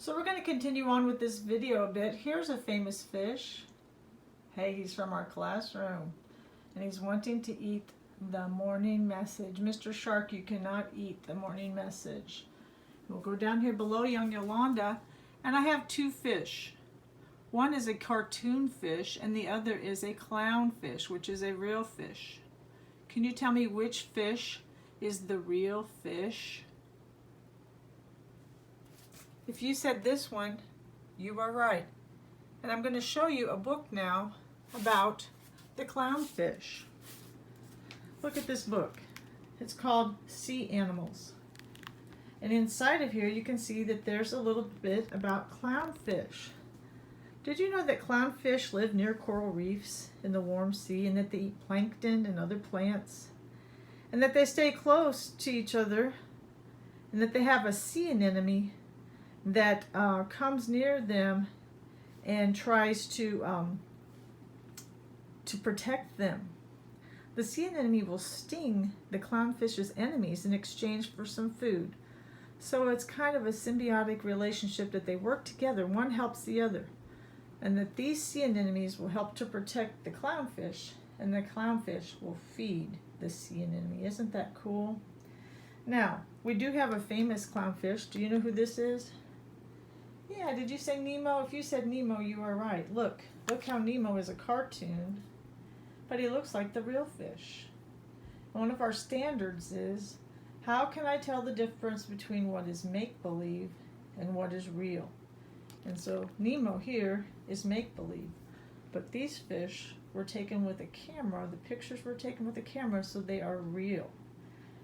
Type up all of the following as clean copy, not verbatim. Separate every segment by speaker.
Speaker 1: So we're going to continue on with this video a bit. Here's a famous fish. Hey, he's from our classroom. And he's wanting to eat the morning message. Mr. Shark, you cannot eat the morning message. We'll go down here below young Yolanda. And I have two fish. One is a cartoon fish and the other is a clownfish, which is a real fish. Can you tell me which fish is the real fish? If you said this one, you are right. And I'm going to show you a book now about the clownfish. Look at this book. It's called Sea Animals. And inside of here you can see that there's a little bit about clownfish. Did you know that clownfish live near coral reefs in the warm sea and that they eat plankton and other plants? And that they stay close to each other and that they have a sea anemone that comes near them and tries to protect them. The sea anemone will sting the clownfish's enemies in exchange for some food. So it's kind of a symbiotic relationship that they work together. One helps the other. And that these sea anemones will help to protect the clownfish, and the clownfish will feed the sea anemone. Isn't that cool? Now, we do have a famous clownfish. Do you know who this is? Yeah, did you say Nemo? If you said Nemo, you are right. Look how Nemo is a cartoon, but he looks like the real fish. One of our standards is, how can I tell the difference between what is make-believe and what is real? And so Nemo here is make-believe, but these fish were taken with a camera. The pictures were taken with a camera, so they are real.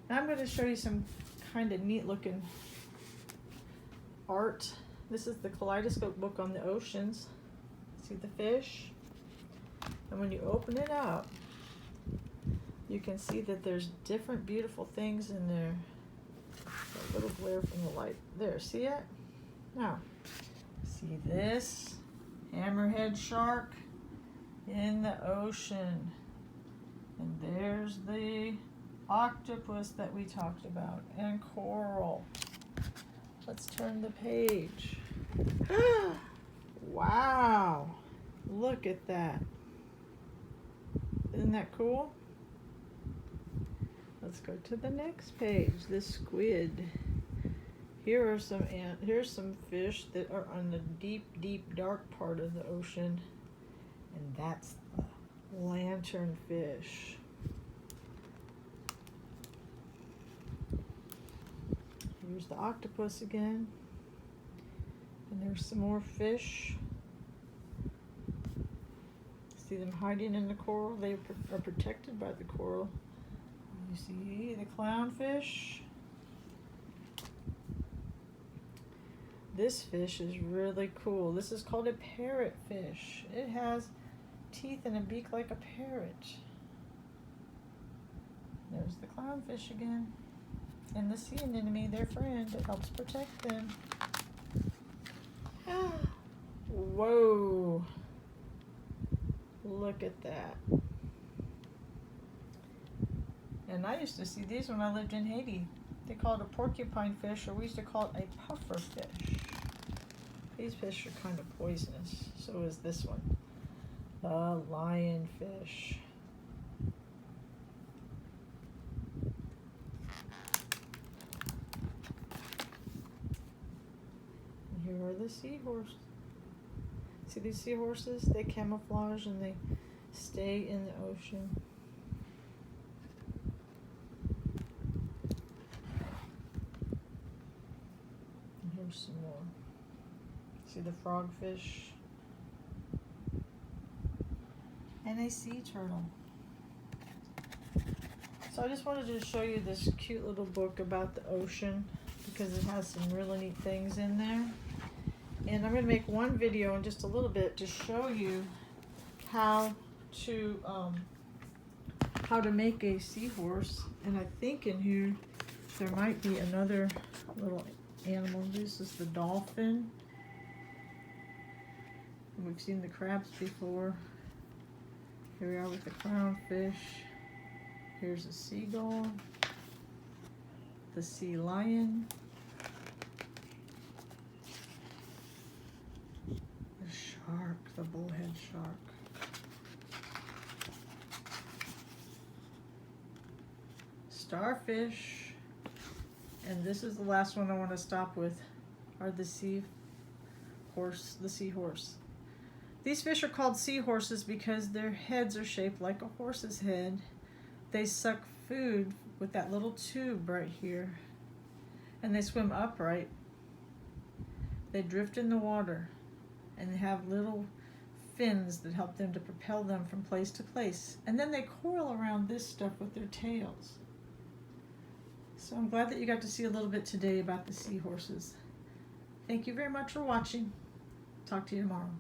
Speaker 1: Now I'm going to show you some kind of neat-looking art. This is the Kaleidoscope book on the oceans. See the fish? And when you open it up, you can see that there's different beautiful things in there. A little glare from the light. There, see it? Now, see this hammerhead shark in the ocean. And there's the octopus that we talked about, and coral. Let's turn the page. Wow, look at that. Isn't that cool? Let's go to the next page. The squid. Here's some fish that are on the deep, deep, dark part of the ocean, and that's the lanternfish. Here's the octopus again, and there's some more fish. See them hiding in the coral? They are protected by the coral. You see the clownfish. This fish is really cool. This is called a parrotfish. It has teeth and a beak like a parrot. There's the clownfish again. And the sea anemone, their friend, that helps protect them. Whoa. Look at that. And I used to see these when I lived in Haiti. They call it a porcupine fish, or we used to call it a puffer fish. These fish are kind of poisonous. So is this one. The lionfish. And here are the seahorses. See these seahorses? They camouflage and they stay in the ocean. Some more. See the frogfish and a sea turtle. So I just wanted to show you this cute little book about the ocean because it has some really neat things in there. And I'm going to make one video in just a little bit to show you how to make a seahorse. And I think in here there might be another little animal. This is the dolphin. And we've seen the crabs before. Here we are with the clownfish. Here's a seagull. The sea lion. shark, the bullhead shark. Starfish. And this is the last one I want to stop with, are the seahorse. These fish are called seahorses because their heads are shaped like a horse's head. They suck food with that little tube right here. And they swim upright. They drift in the water. And they have little fins that help them to propel them from place to place. And then they coil around this stuff with their tails. So I'm glad that you got to see a little bit today about the seahorses. Thank you very much for watching. Talk to you tomorrow.